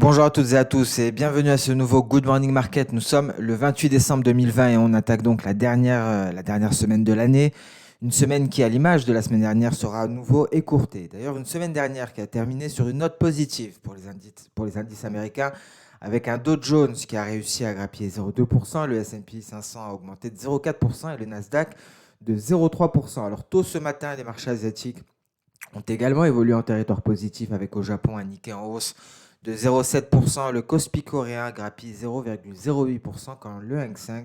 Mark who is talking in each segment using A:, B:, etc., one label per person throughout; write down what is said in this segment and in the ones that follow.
A: Bonjour à toutes et à tous et bienvenue à ce nouveau Good Morning Market. Nous sommes le 28 décembre 2020 et on attaque donc la dernière semaine de l'année. Une semaine qui, à l'image de la semaine dernière, sera à nouveau écourtée. D'ailleurs, une semaine dernière qui a terminé sur une note positive pour les indices américains, avec un Dow Jones qui a réussi à grappiller 0,2%, le S&P 500 a augmenté de 0,4% et le Nasdaq de 0,3%. Alors tôt ce matin, les marchés asiatiques ont également évolué en territoire positif avec au Japon un Nikkei en hausse de 0,7%. Le Kospi coréen grappille 0,08% quand le Hang Seng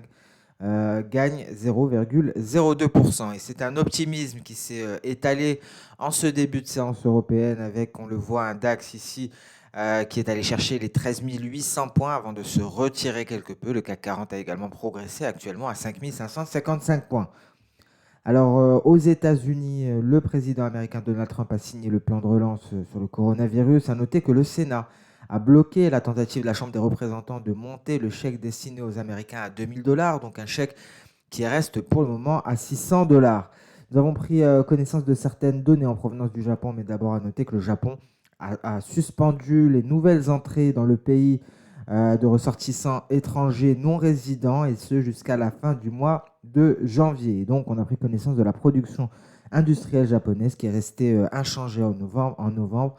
A: gagne 0,02%. Et c'est un optimisme qui s'est étalé en ce début de séance européenne avec, on le voit, un DAX ici qui est allé chercher les 13 800 points avant de se retirer quelque peu. Le CAC 40 a également progressé actuellement à 5 555 points. Alors, aux États-Unis, le président américain Donald Trump a signé le plan de relance sur le coronavirus. A noté que le Sénat a bloqué la tentative de la Chambre des représentants de monter le chèque destiné aux Américains à 2 000 $, donc un chèque qui reste pour le moment à 600 $. Nous avons pris connaissance de certaines données en provenance du Japon, mais d'abord à noter que le Japon a suspendu les nouvelles entrées dans le pays de ressortissants étrangers non résidents, et ce jusqu'à la fin du mois de janvier. Et donc, on a pris connaissance de la production industrielle japonaise qui est restée inchangée en novembre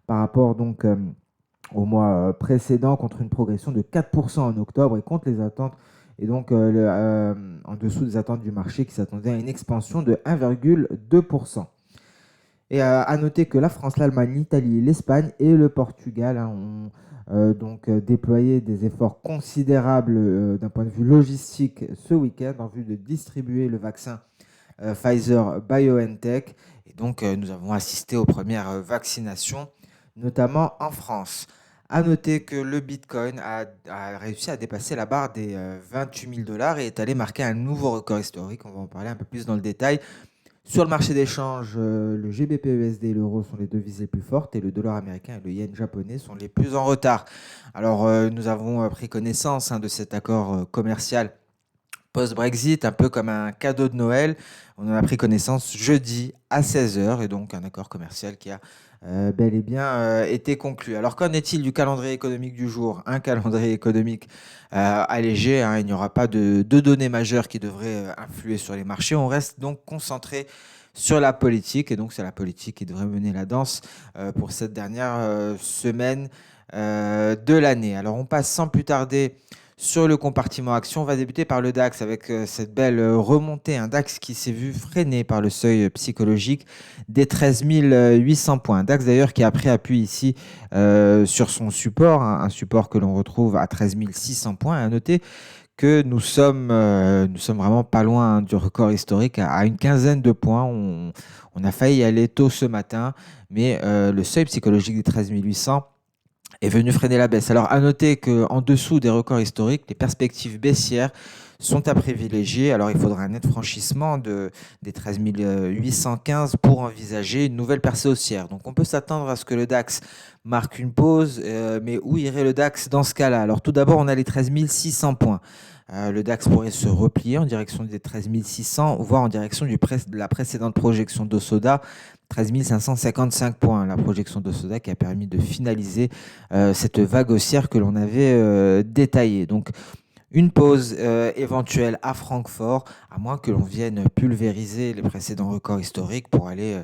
A: par rapport donc au mois précédent, contre une progression de 4% en octobre et contre les attentes, et donc en dessous des attentes du marché qui s'attendait à une expansion de 1,2%. Et à noter que la France, l'Allemagne, l'Italie, l'Espagne et le Portugal ont donc déployé des efforts considérables d'un point de vue logistique ce week-end en vue de distribuer le vaccin Pfizer BioNTech. Et donc nous avons assisté aux premières vaccinations, notamment en France. À noter que le Bitcoin a réussi à dépasser la barre des 28 000 $ et est allé marquer un nouveau record historique. On va en parler un peu plus dans le détail. Sur le marché d'échange, le GBP/USD et l'euro sont les devises les plus fortes et le dollar américain et le yen japonais sont les plus en retard. Alors, nous avons pris connaissance de cet accord commercial post-Brexit, un peu comme un cadeau de Noël. On en a pris connaissance jeudi à 16 h, et donc un accord commercial qui a bel et bien été conclu. Alors, qu'en est-il du calendrier économique du jour? Un calendrier économique allégé, il n'y aura pas de données majeures qui devraient influer sur les marchés. On reste donc concentré sur la politique, et donc c'est la politique qui devrait mener la danse pour cette dernière semaine de l'année. Alors, on passe sans plus tarder sur le compartiment action. On va débuter par le DAX avec cette belle remontée. Un DAX qui s'est vu freiné par le seuil psychologique des 13 800 points. Un DAX d'ailleurs qui a pris appui ici sur son support, un support que l'on retrouve à 13 600 points. À noter que nous sommes vraiment pas loin du record historique, à une quinzaine de points. On a failli y aller tôt ce matin, mais le seuil psychologique des 13 800 est venu freiner la baisse. Alors, à noter qu'en dessous des records historiques, les perspectives baissières sont à privilégier. Alors, il faudra un net franchissement des 13 815 pour envisager une nouvelle percée haussière. Donc, on peut s'attendre à ce que le DAX marque une pause, mais où irait le DAX dans ce cas-là? Alors, tout d'abord, on a les 13 600 points. Le DAX pourrait se replier en direction des 13 600, voire en direction de la précédente projection d'Osoda, 13 555 points. La projection d'Osoda qui a permis de finaliser cette vague haussière que l'on avait détaillée. Donc, une pause éventuelle à Francfort, à moins que l'on vienne pulvériser les précédents records historiques pour aller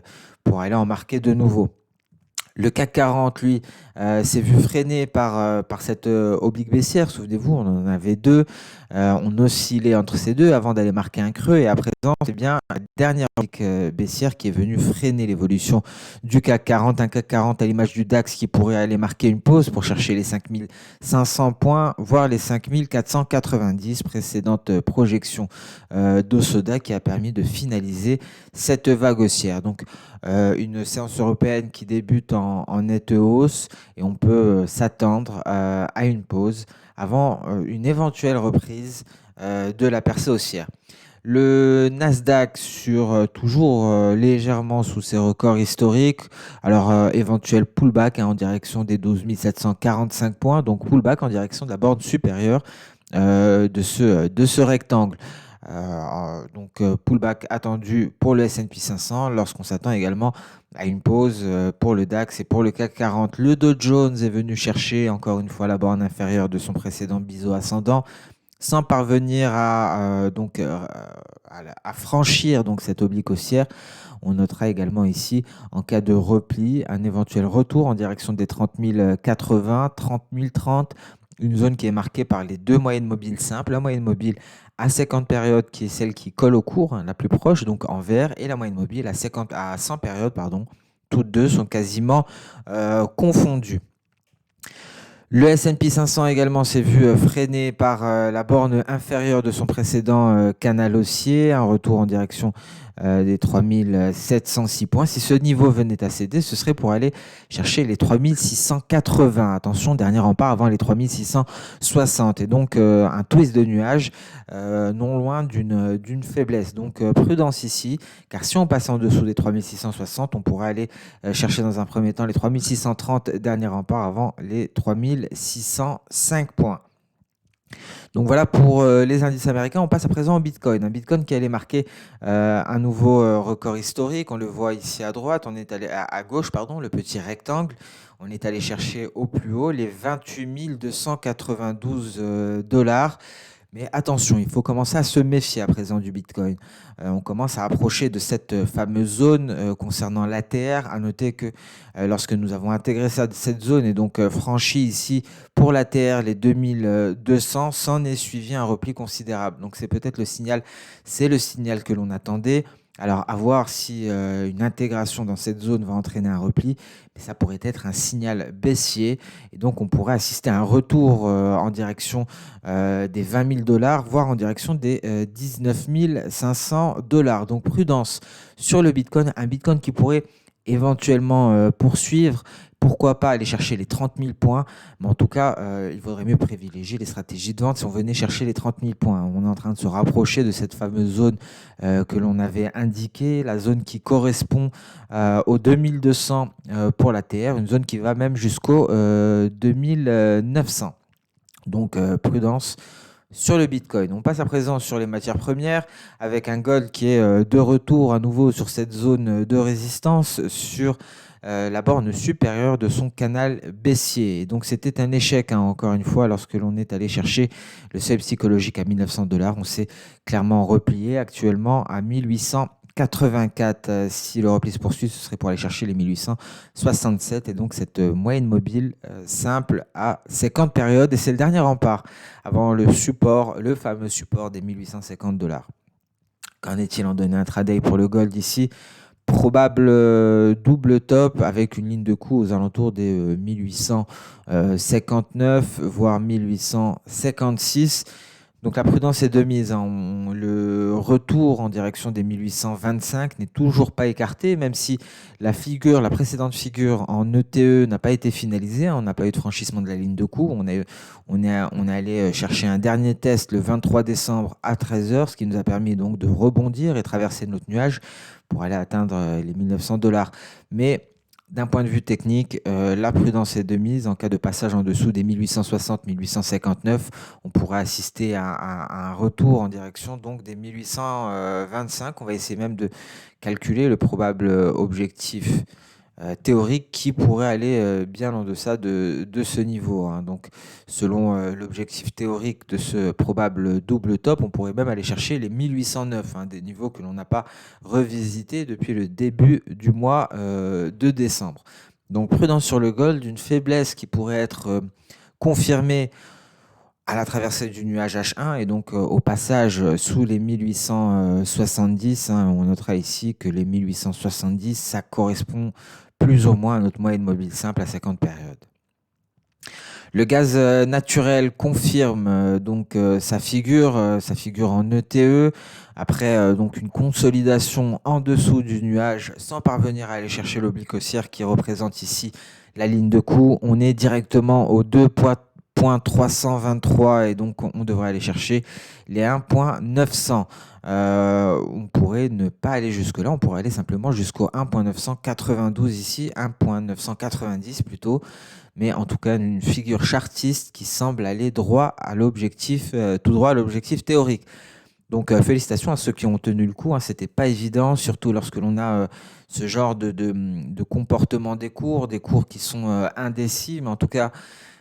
A: en marquer de nouveau. Le CAC 40, lui, s'est vu freiné par cette oblique baissière. Souvenez-vous, on en avait deux. On oscillait entre ces deux avant d'aller marquer un creux. Et à présent, c'est bien la dernière oblique baissière qui est venue freiner l'évolution du CAC 40. Un CAC 40 à l'image du DAX qui pourrait aller marquer une pause pour chercher les 5 500 points, voire les 5 490, précédente projection d'Osoda qui a permis de finaliser cette vague haussière. Donc, une séance européenne qui débute en nette hausse, et on peut s'attendre à une pause avant une éventuelle reprise de la percée haussière. Le Nasdaq toujours légèrement sous ses records historiques. Alors, éventuel pullback en direction des 12 745 points, donc pullback en direction de la borne supérieure de ce rectangle. Pullback attendu pour le S&P 500 lorsqu'on s'attend également à une pause pour le DAX et pour le CAC 40. Le Dow Jones est venu chercher encore une fois la borne inférieure de son précédent biseau ascendant sans parvenir à franchir donc cette oblique haussière. On notera également ici, en cas de repli, un éventuel retour en direction des 30 080, 30 030, une zone qui est marquée par les deux moyennes mobiles simples. La moyenne mobile à 50 périodes, qui est celle qui colle au cours, hein, la plus proche, donc en vert, et la moyenne mobile à 100 périodes, pardon. Toutes deux sont quasiment confondues. Le S&P 500 également s'est vu freiné par la borne inférieure de son précédent canal haussier, un retour en direction des 3706 points. Si ce niveau venait à céder, ce serait pour aller chercher les 3680. Attention, dernier rempart avant les 3660. Et donc un twist de nuage non loin d'une faiblesse. Donc prudence ici, car si on passe en dessous des 3660, on pourrait aller chercher dans un premier temps les 3630, dernier rempart avant les 3605 points. Donc voilà pour les indices américains. On passe à présent au Bitcoin. Un Bitcoin qui allait marquer un nouveau record historique. On le voit ici à droite. On est allé à gauche, pardon, le petit rectangle. On est allé chercher au plus haut les 28 292 dollars. Mais attention, il faut commencer à se méfier à présent du Bitcoin. On commence à approcher de cette fameuse zone concernant l'ATR. À noter que lorsque nous avons intégré cette zone et donc franchi ici pour l'ATR les 2200, s'en est suivi un repli considérable. Donc c'est peut-être c'est le signal que l'on attendait. Alors, à voir si une intégration dans cette zone va entraîner un repli, mais ça pourrait être un signal baissier. Et donc, on pourrait assister à un retour en direction des 20 000 dollars, voire en direction des 19 500 dollars. Donc, prudence sur le Bitcoin. Un Bitcoin qui pourrait éventuellement poursuivre. Pourquoi pas aller chercher les 30 000 points, mais en tout cas, il vaudrait mieux privilégier les stratégies de vente si on venait chercher les 30 000 points. On est en train de se rapprocher de cette fameuse zone que l'on avait indiquée, la zone qui correspond aux 2200 pour la TR, une zone qui va même jusqu'aux 2900. Donc, prudence sur le Bitcoin. On passe à présent sur les matières premières avec un gold qui est de retour à nouveau sur cette zone de résistance sur la borne supérieure de son canal baissier. Et donc c'était un échec, hein, encore une fois, lorsque l'on est allé chercher le seuil psychologique à 1900 dollars. On s'est clairement replié actuellement à 1884. Si le repli se poursuit, ce serait pour aller chercher les 1867 et donc cette moyenne mobile simple à 50 périodes. Et c'est le dernier rempart avant le fameux support des 1850 dollars. Qu'en est-il en données intraday pour le gold ici? Probable double top avec une ligne de coup aux alentours des 1859 voire 1856. Donc la prudence est de mise, hein. Le retour en direction des 1825 n'est toujours pas écarté, même si la précédente figure en ETE n'a pas été finalisée, hein. On n'a pas eu de franchissement de la ligne de coup. On est allé chercher un dernier test le 23 décembre à 13h, ce qui nous a permis donc de rebondir et traverser notre nuage pour aller atteindre les 1900 dollars. Mais d'un point de vue technique, la prudence est de mise. En cas de passage en dessous des 1860-1859, on pourrait assister à un retour en direction donc des 1825. On va essayer même de calculer le probable objectif théorique qui pourrait aller bien en deçà de ce niveau, hein. Donc, selon l'objectif théorique de ce probable double top, on pourrait même aller chercher les 1809, hein, des niveaux que l'on n'a pas revisités depuis le début du mois de décembre. Donc, prudence sur le gold, une faiblesse qui pourrait être confirmée à la traversée du nuage H1 et donc au passage sous les 1870, hein. On notera ici que les 1870, ça correspond plus ou moins à notre moyenne mobile simple à 50 périodes. Le gaz naturel confirme donc sa figure en ETE après donc une consolidation en dessous du nuage sans parvenir à aller chercher l'oblique haussière qui représente ici la ligne de coup. On est directement aux 2,323 et donc on devrait aller chercher les 1,900. On pourrait ne pas aller jusque là, on pourrait aller simplement jusqu'au 1,992 ici, 1,990 plutôt, mais en tout cas une figure chartiste qui semble aller tout droit à l'objectif théorique. Donc, félicitations à ceux qui ont tenu le coup, hein. C'était pas évident, surtout lorsque l'on a ce genre de comportement des cours qui sont indécis, mais en tout cas,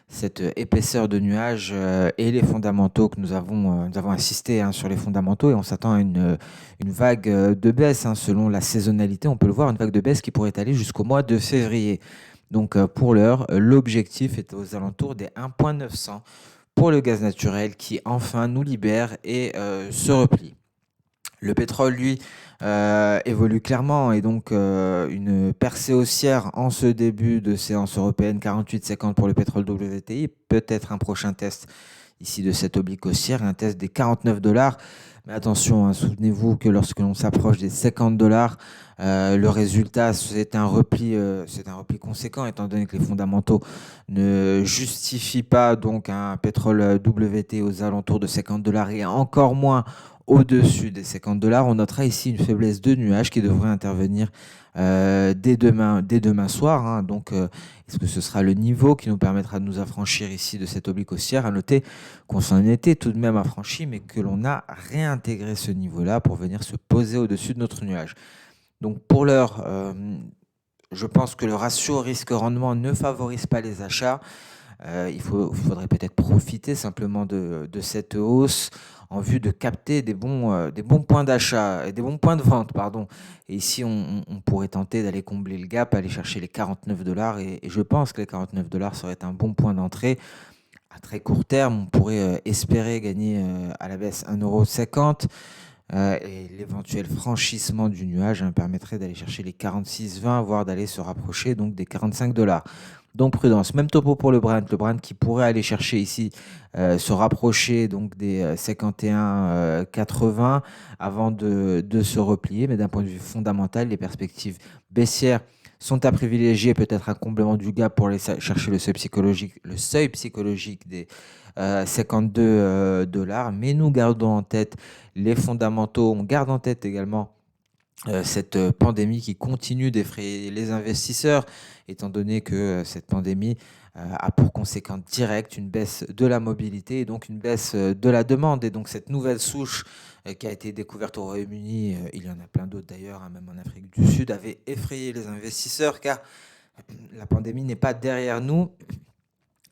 A: cette épaisseur de nuages et les fondamentaux que nous avons assisté, hein, sur les fondamentaux, et on s'attend à une vague de baisse, hein, selon la saisonnalité. On peut le voir, une vague de baisse qui pourrait aller jusqu'au mois de février. Donc, pour l'heure, l'objectif est aux alentours des 1,900 pour le gaz naturel qui enfin nous libère et se replie. Le pétrole, lui, évolue clairement, et donc une percée haussière en ce début de séance européenne, 48,50 pour le pétrole WTI, peut-être un prochain test ici de cette oblique haussière, un test des 49 dollars. Mais attention, hein, souvenez-vous que lorsque l'on s'approche des 50 dollars, le résultat, c'est un repli conséquent, étant donné que les fondamentaux ne justifient pas donc un pétrole WT aux alentours de 50 dollars et encore moins au-dessus des 50 dollars. On notera ici une faiblesse de nuages qui devrait intervenir dès demain soir, hein. Donc, est-ce que ce sera le niveau qui nous permettra de nous affranchir ici de cette oblique haussière? À noter qu'on s'en était tout de même affranchi, mais que l'on a réintégré ce niveau-là pour venir se poser au-dessus de notre nuage. Donc, pour l'heure, je pense que le ratio risque-rendement ne favorise pas les achats. Il faudrait peut-être profiter simplement de cette hausse en vue de capter des bons points d'achat et des bons points de vente, pardon. Et ici, on pourrait tenter d'aller combler le gap, aller chercher les 49 dollars. Et je pense que les 49 dollars seraient un bon point d'entrée. À très court terme, on pourrait espérer gagner à la baisse 1,50 €. Et l'éventuel franchissement du nuage, hein, permettrait d'aller chercher les 46,20, voire d'aller se rapprocher donc des 45 dollars. Donc prudence. Même topo pour le Brent qui pourrait aller chercher ici, se rapprocher donc des 51,80 avant de se replier. Mais d'un point de vue fondamental, les perspectives baissières sont à privilégier, peut-être un comblement du gap pour aller chercher le seuil psychologique des 52 dollars. Mais nous gardons en tête les fondamentaux. On garde en tête également cette pandémie qui continue d'effrayer les investisseurs, étant donné que cette pandémie a pour conséquence directe une baisse de la mobilité et donc une baisse de la demande. Et donc cette nouvelle souche qui a été découverte au Royaume-Uni, il y en a plein d'autres d'ailleurs, hein, même en Afrique du Sud, avait effrayé les investisseurs, car la pandémie n'est pas derrière nous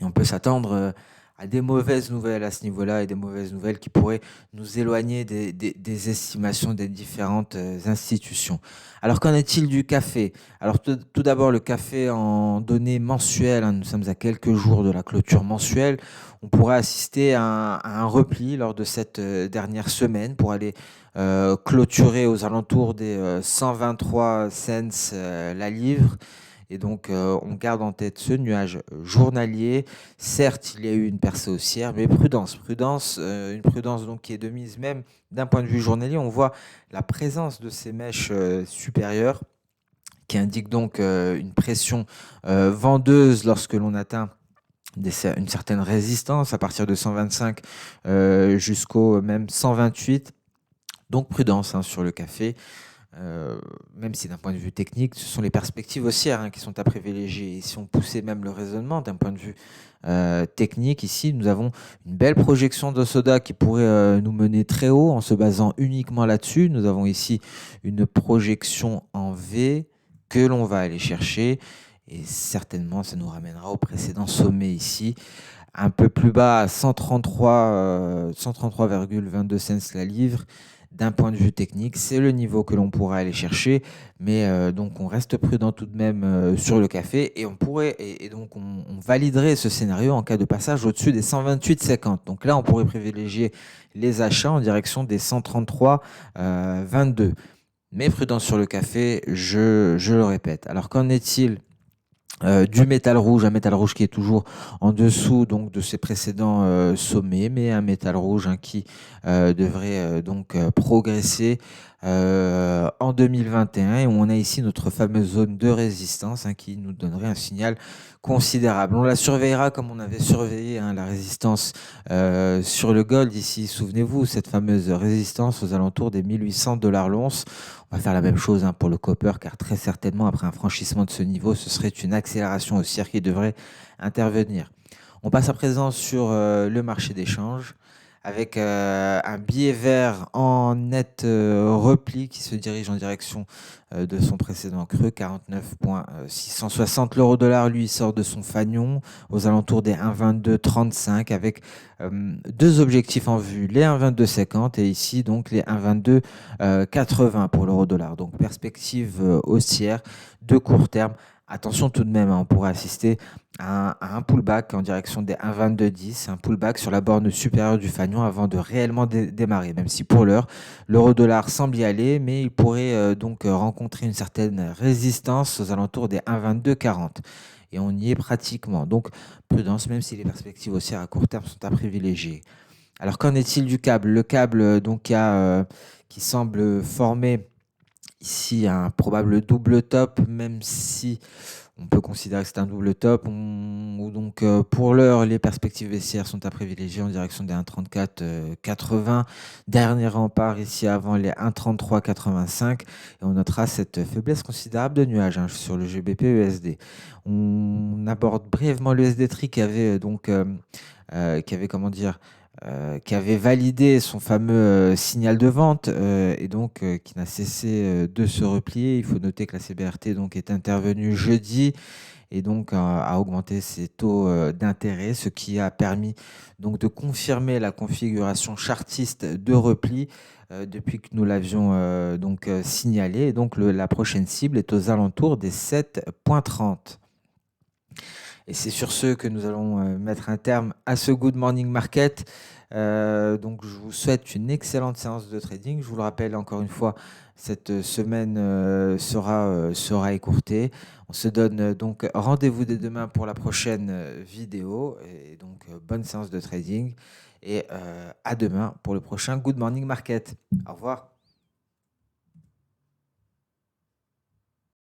A: et on peut s'attendre à des mauvaises nouvelles à ce niveau-là, et des mauvaises nouvelles qui pourraient nous éloigner des estimations des différentes institutions. Alors, qu'en est-il du café? Alors, tout d'abord, le café en données mensuelles, hein, nous sommes à quelques jours de la clôture mensuelle. On pourrait assister à un repli lors de cette dernière semaine pour aller clôturer aux alentours des 123 cents la livre. Et donc, on garde en tête ce nuage journalier. Certes, il y a eu une percée haussière, mais prudence, une prudence donc qui est de mise même d'un point de vue journalier. On voit la présence de ces mèches supérieures qui indiquent donc une pression vendeuse lorsque l'on atteint une certaine résistance à partir de 125 jusqu'au même 128. Donc prudence, hein, sur le café. Même si d'un point de vue technique, ce sont les perspectives haussières, hein, qui sont à privilégier. Et si on poussait même le raisonnement d'un point de vue technique, ici, nous avons une belle projection de soda qui pourrait nous mener très haut en se basant uniquement là-dessus. Nous avons ici une projection en V que l'on va aller chercher, et certainement, ça nous ramènera au précédent sommet ici, un peu plus bas à 133,22 cents la livre. D'un point de vue technique, c'est le niveau que l'on pourra aller chercher, mais donc on reste prudent tout de même sur le café, et donc on validerait ce scénario en cas de passage au-dessus des 128,50. Donc là, on pourrait privilégier les achats en direction des 133,22. Mais prudence sur le café, je le répète. Alors, qu'en est-il du métal rouge? Un métal rouge qui est toujours en dessous donc de ses précédents sommets, mais un métal rouge, hein, qui devrait donc progresser en 2021, et où on a ici notre fameuse zone de résistance, hein, qui nous donnerait un signal considérable. On la surveillera comme on avait surveillé, hein, la résistance sur le gold ici. Souvenez-vous, cette fameuse résistance aux alentours des 1800 dollars l'once. On va faire la même chose, hein, pour le copper, car très certainement, après un franchissement de ce niveau, ce serait une accélération haussière qui devrait intervenir. On passe à présent sur le marché d'échange avec un billet vert en net repli qui se dirige en direction de son précédent creux, 49,660. L'euro dollar, lui, sort de son fanion aux alentours des 1,2235 avec deux objectifs en vue, les 1,2250 et ici donc les 1,2280 pour l'euro dollar. Donc perspective haussière de court terme. Attention tout de même, on pourrait assister à un pullback en direction des 1,2210, un pullback sur la borne supérieure du fanion avant de réellement démarrer, même si pour l'heure, l'euro-dollar semble y aller, mais il pourrait donc rencontrer une certaine résistance aux alentours des 1,2240. Et on y est pratiquement. Donc, prudence, même si les perspectives haussières à court terme sont à privilégier. Alors, qu'en est-il du câble? Le câble donc, qui semble former ici un probable double top, même si on peut considérer que c'est un double top. Donc, pour l'heure, les perspectives baissières sont à privilégier en direction des 1,3480. Dernier rempart ici avant les 1,3385. Et on notera cette faiblesse considérable de nuages sur le GBP USD. On aborde brièvement le USD-TRI qui avait comment dire, qui avait validé son fameux signal de vente et donc qui n'a cessé de se replier. Il faut noter que la CBRT donc, est intervenue jeudi et donc a augmenté ses taux d'intérêt, ce qui a permis donc de confirmer la configuration chartiste de repli depuis que nous l'avions signalé. Et donc la prochaine cible est aux alentours des 7,30. Et c'est sur ce que nous allons mettre un terme à ce Good Morning Market. Donc, je vous souhaite une excellente séance de trading. Je vous le rappelle encore une fois, cette semaine sera écourtée. On se donne donc rendez-vous dès demain pour la prochaine vidéo. Et donc, bonne séance de trading. Et à demain pour le prochain Good Morning Market. Au revoir.